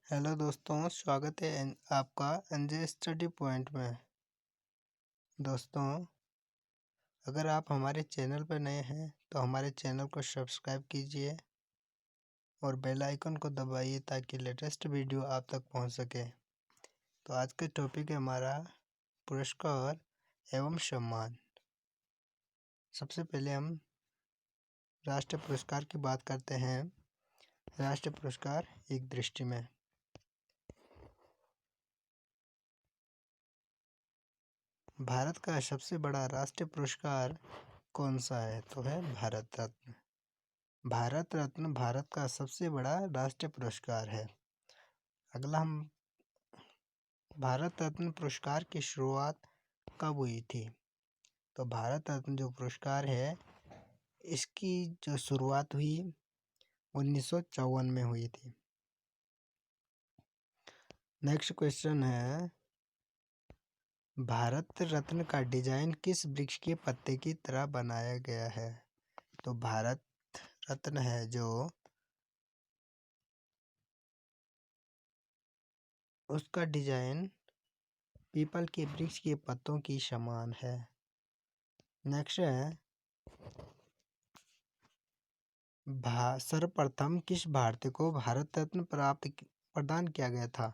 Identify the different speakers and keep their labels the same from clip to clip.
Speaker 1: Hello दोस्तों, स्वागत है आपका एनजे स्टडी पॉइंट में। दोस्तों, अगर आप हमारे चैनल पर नए हैं तो हमारे चैनल को सब्सक्राइब कीजिए और बेल आइकन को दबाइए ताकि लेटेस्ट वीडियो आप तक पहुंच सके। तो आज का टॉपिक है हमारा पुरस्कार एवं सम्मान। सबसे पहले हम राष्ट्रीय पुरस्कार की बात करते हैं। राष्ट्रीय पुरस्कार एक दृष्टि में भारत का सबसे बड़ा राष्ट्रीय पुरस्कार कौन सा है? तो है भारत रत्न। भारत रत्न भारत का सबसे बड़ा राष्ट्रीय पुरस्कार है। अगला हम भारत रत्न पुरस्कार की शुरुआत कब हुई थी? तो भारत रत्न जो पुरस्कार है इसकी जो शुरुआत हुई 1954 में हुई थी। नेक्स्ट क्वेश्चन है, भारत रत्न का डिजाइन किस वृक्ष के पत्ते की तरह बनाया गया है? तो भारत रत्न है जो उसका डिजाइन पीपल के वृक्ष के पत्तों की समान है। नेक्स्ट है, सर्वप्रथम किस भारतीय को भारत रत्न प्रदान किया गया था?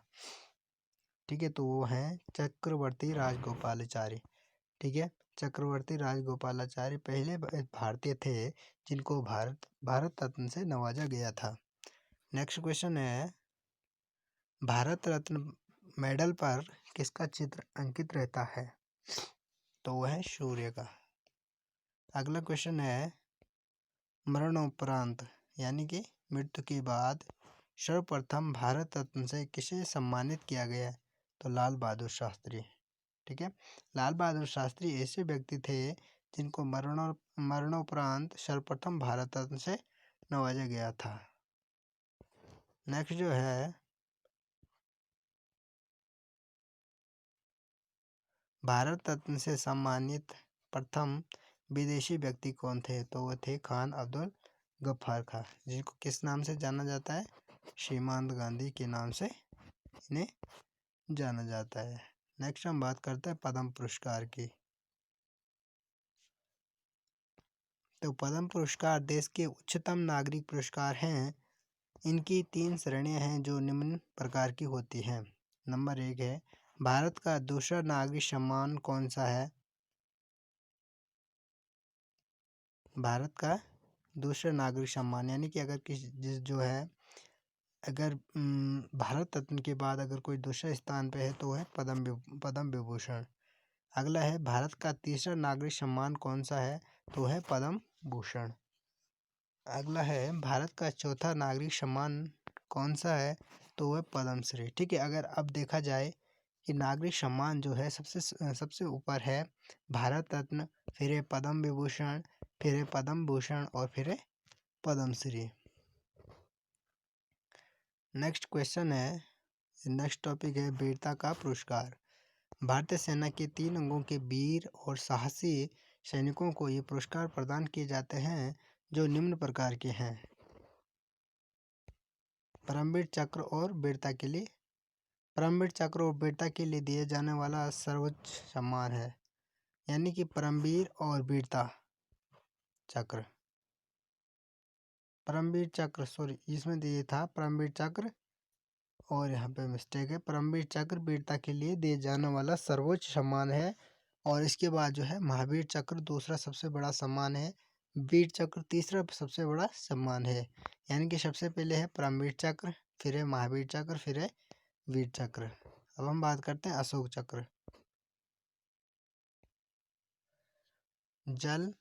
Speaker 1: ठीक है, तो वो है चक्रवर्ती राजगोपालाचारी। ठीक है, चक्रवर्ती राजगोपालाचारी पहले भारतीय थे जिनको भारत रत्न से नवाजा गया था। नेक्स्ट क्वेश्चन है, भारत रत्न मेडल पर किसका चित्र अंकित रहता है? तो वह है सूर्य का। अगला क्वेश्चन है, मरणोपरांत यानी कि मृत्यु के बाद सर्वप्रथम भारत रत्न से किसे सम्मानित किया गया? तो लाल बहादुर शास्त्री। ठीक है, लाल बहादुर शास्त्री ऐसे व्यक्ति थे जिनको मरणोपरांत सर्वप्रथम भारत रत्न से नवाजा गया था। नेक्स्ट जो है, भारत रत्न से सम्मानित प्रथम विदेशी व्यक्ति कौन थे? तो वो थे खान अब्दुल गफ्फार खान, जिनको किस नाम से जाना जाता है? सीमांत गांधी के नाम से इन्हें जाना जाता है। नेक्स्ट हम बात करते हैं पद्म पुरस्कार की। तो पद्म पुरस्कार देश के उच्चतम नागरिक पुरस्कार हैं। इनकी 3 श्रेणियां हैं जो निम्न प्रकार की होती हैं। नंबर 1 है, भारत का दूसरा नागरिक सम्मान कौन सा है? भारत का दूसरा नागरिक सम्मान यानी कि अगर अगर भारत रत्न के बाद अगर कोई दूसरे स्थान पे है तो है पद्म विभूषण। अगला है, भारत का तीसरा नागरिक सम्मान कौन सा है? तो है पद्म भूषण। अगला है, भारत का चौथा नागरिक सम्मान कौन सा है? तो वह पद्मश्री। ठीक है, अगर अब देखा जाए कि नागरिक सम्मान जो है सबसे ऊपर है भारत रत्न, फिर है पद्म विभूषण, फिर है पद्म भूषण और फिर है पद्मश्री। नेक्स्ट क्वेश्चन है, नेक्स्ट टॉपिक है वीरता का पुरस्कार। भारतीय सेना के 3 अंगों के वीर और साहसी सैनिकों को ये पुरस्कार प्रदान किए जाते हैं जो निम्न प्रकार के हैं। परमवीर चक्र और वीरता के लिए परमवीर चक्र और वीरता के लिए दिए जाने वाला सर्वोच्च सम्मान है, यानी कि परमवीर और वीरता चक्र। परमवीर चक्र, सॉरी इसमें दिए था परमवीर चक्र और यहाँ पे मिस्टेक है। परमवीर चक्र वीरता के लिए दिए जाने वाला सर्वोच्च सम्मान है। और इसके बाद जो है महावीर चक्र दूसरा सबसे बड़ा सम्मान है, वीर चक्र तीसरा सबसे बड़ा सम्मान है। यानी कि सबसे पहले है परमवीर चक्र, फिर है महावीर चक्र, फिर है वीर चक्र। अब हम बात करते हैं अशोक चक्र। जल,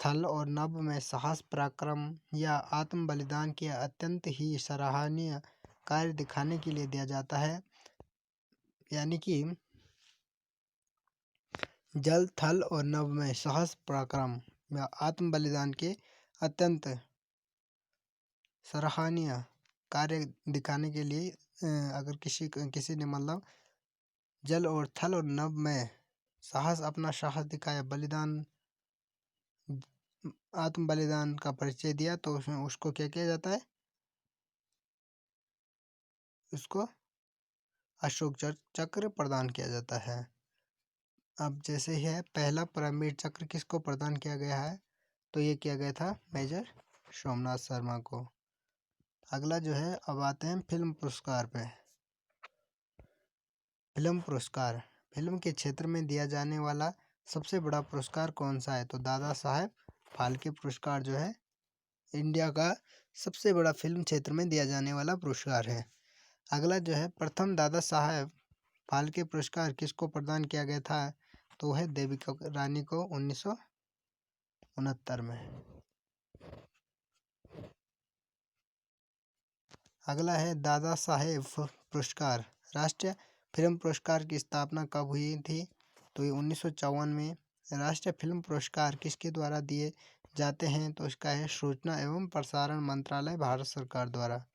Speaker 1: थल और नभ में साहस, पराक्रम या आत्म बलिदान के अत्यंत ही सराहनीय कार्य दिखाने के लिए दिया जाता है। यानी कि जल, थल और नभ में साहस, पराक्रम या आत्म बलिदान के अत्यंत सराहनीय कार्य दिखाने के लिए अगर किसी ने मतलब जल और थल और नभ में अपना साहस दिखाया, बलिदान आत्म बलिदान का परिचय दिया तो उसको क्या किया जाता है? उसको अशोक चक्र प्रदान किया जाता है। अब जैसे ही है, पहला परमवीर चक्र किसको प्रदान किया गया है, तो ये किया गया था मेजर सोमनाथ शर्मा को। अगला जो है, अब आते हैं फिल्म पुरस्कार पे। फिल्म पुरस्कार, फिल्म के क्षेत्र में दिया जाने वाला सबसे बड़ा पुरस्कार कौन सा है, तो दादा साहेब फाल्के पुरस्कार जो है इंडिया का सबसे बड़ा फिल्म क्षेत्र में दिया जाने वाला पुरस्कार है। अगला जो है, प्रथम दादा साहेब फाल्के पुरस्कार किसको प्रदान किया गया था, तो है देविका रानी को 1969 में। अगला है दादा साहेब पुरस्कार। राष्ट्रीय फिल्म पुरस्कार की स्थापना कब हुई थी, तो ये 1954 में। राष्ट्रीय फिल्म पुरस्कार किसके द्वारा दिए जाते हैं, तो इसका है सूचना एवं प्रसारण मंत्रालय, भारत सरकार द्वारा।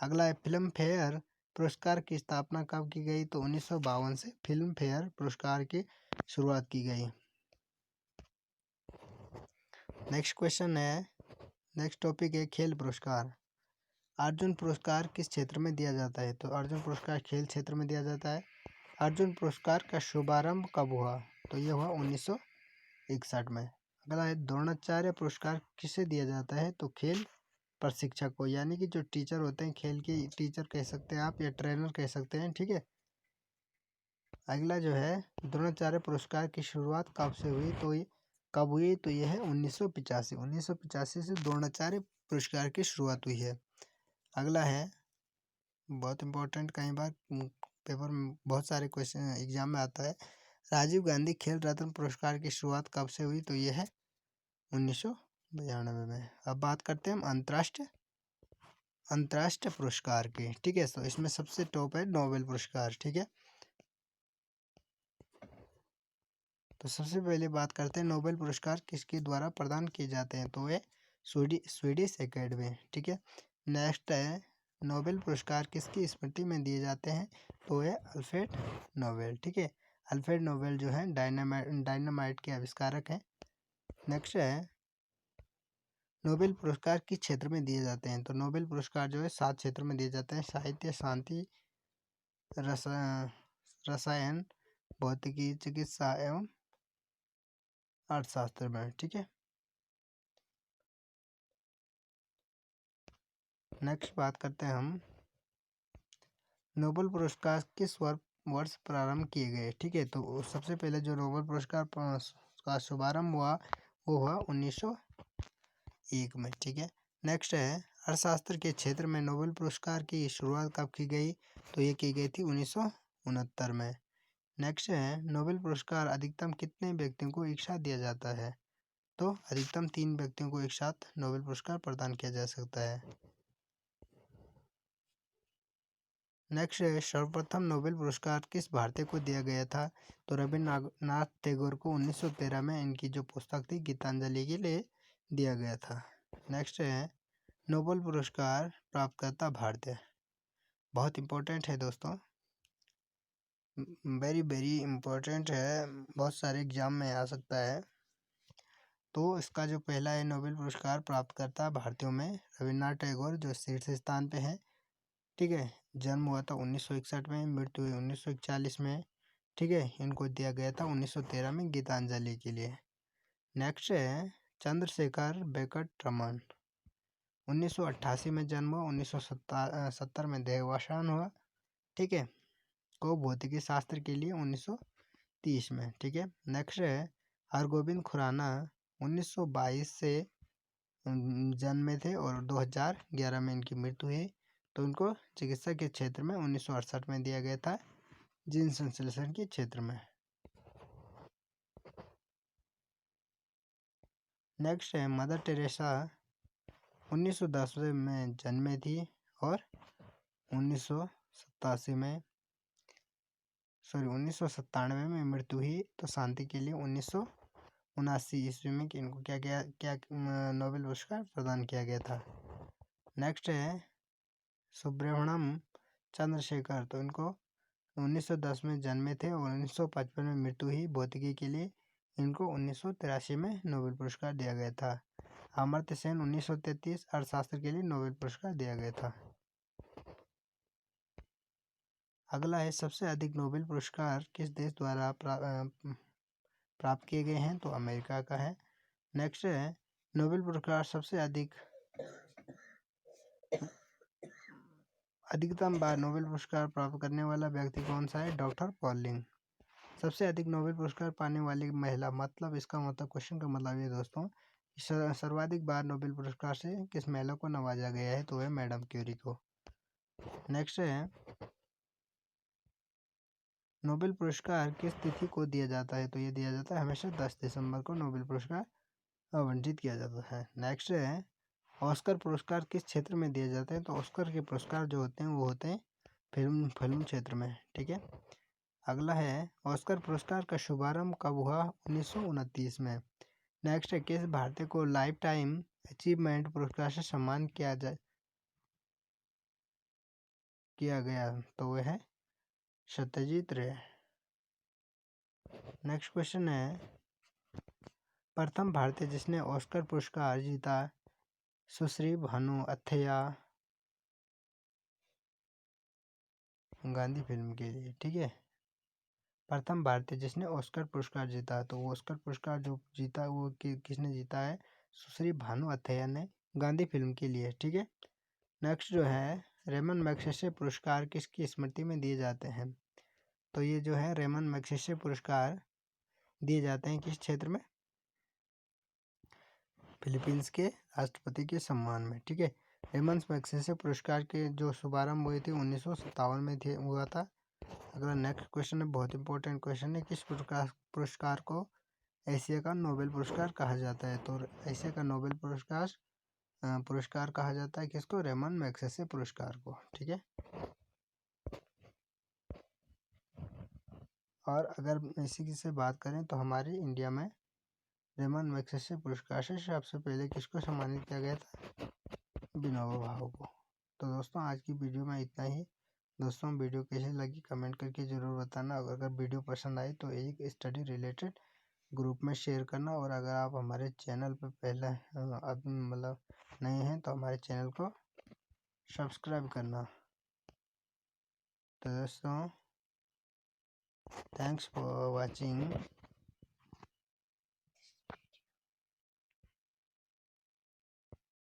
Speaker 1: अगला है फिल्म फेयर पुरस्कार की स्थापना कब की गई, तो 1952 से फिल्म फेयर पुरस्कार की शुरुआत की गई। नेक्स्ट क्वेश्चन है, नेक्स्ट टॉपिक है खेल पुरस्कार। अर्जुन पुरस्कार किस क्षेत्र में दिया जाता है, तो अर्जुन पुरस्कार खेल क्षेत्र में दिया जाता है। अर्जुन पुरस्कार का शुभारंभ कब हुआ, तो ये हुआ 1961 में। अगला है द्रोणाचार्य पुरस्कार किसे दिया जाता है, तो खेल प्रशिक्षक को, यानी कि जो टीचर होते हैं, खेल के टीचर कह सकते हैं आप या ट्रेनर कह सकते हैं, ठीक है। अगला जो है, द्रोणाचार्य पुरस्कार की शुरुआत कब से हुई, तो ये कब हुई, तो ये है 1985 से द्रोणाचार्य पुरस्कार की शुरुआत हुई है। अगला है, बहुत इम्पोर्टेंट, कई बार पेपर में बहुत सारे क्वेश्चन एग्जाम में आता है, राजीव गांधी खेल रत्न पुरस्कार की शुरुआत कब से हुई, तो ये है 1992 में। अब बात करते हैं हम अंतर्राष्ट्रीय पुरस्कार की, ठीक है। तो इसमें सबसे टॉप है नोबेल पुरस्कार, ठीक है। तो सबसे पहले बात करते हैं नोबेल पुरस्कार किसके द्वारा प्रदान किए जाते हैं, तो ये स्वीडिश एकेडमी, ठीक है। नेक्स्ट है, नोबेल पुरस्कार किसकी स्मृति में दिए जाते हैं, तो ये अल्फ्रेड नोबेल, ठीक है। अल्फ्रेड नोबेल जो है डायनामाइट के आविष्कारक हैं। नेक्स्ट है, नोबेल पुरस्कार किस क्षेत्र में दिए जाते हैं, तो नोबेल पुरस्कार जो है 7 क्षेत्र में दिए जाते हैं, साहित्य, शांति, रसायन, भौतिकी, चिकित्सा एवं अर्थशास्त्र में, ठीक है। नेक्स्ट बात करते हैं हम, नोबेल पुरस्कार किस वर्ष प्रारंभ किए गए, ठीक है। तो सबसे पहले जो नोबेल पुरस्कार का शुभारंभ हुआ वो हुआ 1901 में, ठीक है। नेक्स्ट है, अर्थशास्त्र के क्षेत्र में नोबेल पुरस्कार की शुरुआत कब की गई, तो ये की गई थी 1969 में। नेक्स्ट है, नोबेल पुरस्कार अधिकतम कितने व्यक्तियों को एक साथ दिया जाता है, तो अधिकतम 3 व्यक्तियों को एक साथ नोबेल पुरस्कार प्रदान किया जा सकता है। नेक्स्ट है, सर्वप्रथम नोबेल पुरस्कार किस भारतीय को दिया गया था, तो रविन्द्रनाथ टैगोर को 1913 में इनकी जो पुस्तक थी गीतांजलि के लिए दिया गया था। नेक्स्ट है, नोबेल पुरस्कार प्राप्तकर्ता भारतीय, बहुत इम्पोर्टेंट है दोस्तों, वेरी इम्पोर्टेंट है, बहुत सारे एग्जाम में आ सकता है। तो इसका जो पहला है नोबेल पुरस्कार प्राप्तकर्ता भारतीयों में रविन्द्रनाथ टैगोर जो शीर्ष स्थान पे हैं, ठीक है। जन्म हुआ था 1961 में, मृत्यु हुई 1941 में, ठीक है। इनको दिया गया था 1913 में गीतांजलि के लिए। नेक्स्ट है, चंद्रशेखर वेंकट रमन, 1988 में जन्म हुआ, 1970 में देहावसान हुआ, ठीक है। को भौतिकी शास्त्र के लिए 1930 में, ठीक है। नेक्स्ट है, हरगोविंद खुराना 1922 से जन्मे थे और 2011 में इनकी मृत्यु हुई। तो उनको चिकित्सा के क्षेत्र में 1968 में दिया गया था, जीन संश्लेषण के क्षेत्र में। नेक्स्ट है, मदर टेरेसा 1910 में जन्मे थी और 1997 में मृत्यु हुई। तो शांति के लिए 1979 ईस्वी में इनको क्या नोबेल पुरस्कार प्रदान किया गया था। नेक्स्ट है, सुब्रमण्यम चंद्रशेखर, तो इनको 1910 में जन्मे थे और 1955 में मृत्यु हुई। भौतिकी के लिए इनको 1983 में नोबेल पुरस्कार दिया गया था। अमर्त्य सेन 1933 अर्थशास्त्र के लिए नोबेल पुरस्कार दिया गया था। अगला है सबसे अधिक नोबेल पुरस्कार किस देश द्वारा प्राप्त किए गए हैं, तो अमेरिका का है। नेक्स्ट है नोबेल पुरस्कार सबसे अधिकतम बार नोबेल पुरस्कार प्राप्त करने वाला व्यक्ति कौन सा है, डॉक्टर पॉलिंग। सबसे अधिक नोबेल पुरस्कार पाने वाली महिला, मतलब इसका मतलब क्वेश्चन का मतलब ये दोस्तों, सर्वाधिक बार नोबेल पुरस्कार से किस महिला को नवाजा गया है, तो है मैडम क्यूरी को। नेक्स्ट है नोबेल पुरस्कार किस तिथि को दिया जाता है, तो ये दिया जाता है हमेशा 10 दिसंबर को नोबेल पुरस्कार आवंटित किया जाता है। नेक्स्ट है ऑस्कर पुरस्कार किस क्षेत्र में दिए जाते हैं, तो ऑस्कर के पुरस्कार जो होते हैं वो होते हैं फिल्म क्षेत्र में। ठीक है। अगला है ऑस्कर पुरस्कार का शुभारंभ कब हुआ, 1929 में। नेक्स्ट है किस भारतीय को लाइफ टाइम अचीवमेंट पुरस्कार से सम्मान किया गया, तो वह है सत्यजीत रे। नेक्स्ट क्वेश्चन है प्रथम भारतीय जिसने ऑस्कर पुरस्कार जीता, सुश्री भानु अथैया, गांधी फिल्म के लिए। ठीक है। प्रथम भारतीय जिसने ऑस्कर पुरस्कार जीता, तो ऑस्कर पुरस्कार जो जीता वो किसने जीता है, सुश्री भानु अथैया ने, गांधी फिल्म के लिए। ठीक है। नेक्स्ट जो है रेमन मैग्सेसे पुरस्कार किसकी स्मृति में दिए जाते हैं, तो ये जो है रेमन मैग्सेसे पुरस्कार दिए जाते हैं किस क्षेत्र में, फिलीपींस के राष्ट्रपति के सम्मान में। ठीक है। रेमन मैग्सेसे पुरस्कार के जो शुभारंभ हुए थे 1957 में हुआ था। अगला नेक्स्ट क्वेश्चन है, बहुत इंपॉर्टेंट क्वेश्चन है, किस पुरस्कार को एशिया का नोबेल पुरस्कार कहा जाता है, तो एशिया का नोबेल पुरस्कार कहा जाता है किसको, रेमन मैग्सेसे पुरस्कार को। ठीक है। और अगर इसी से बात करें तो हमारे इंडिया में रेमन मैग्सेसे पुरस्कार से सबसे पहले किसको सम्मानित किया गया था, विनोबा भावे को। तो दोस्तों आज की वीडियो में इतना ही। दोस्तों वीडियो कैसी लगी कमेंट करके ज़रूर बताना, और अगर वीडियो पसंद आई तो एक स्टडी रिलेटेड ग्रुप में शेयर करना, और अगर आप हमारे चैनल पर पहले मतलब नए हैं तो हमारे चैनल को सब्सक्राइब करना। तो दोस्तों थैंक्स फॉर वॉचिंग।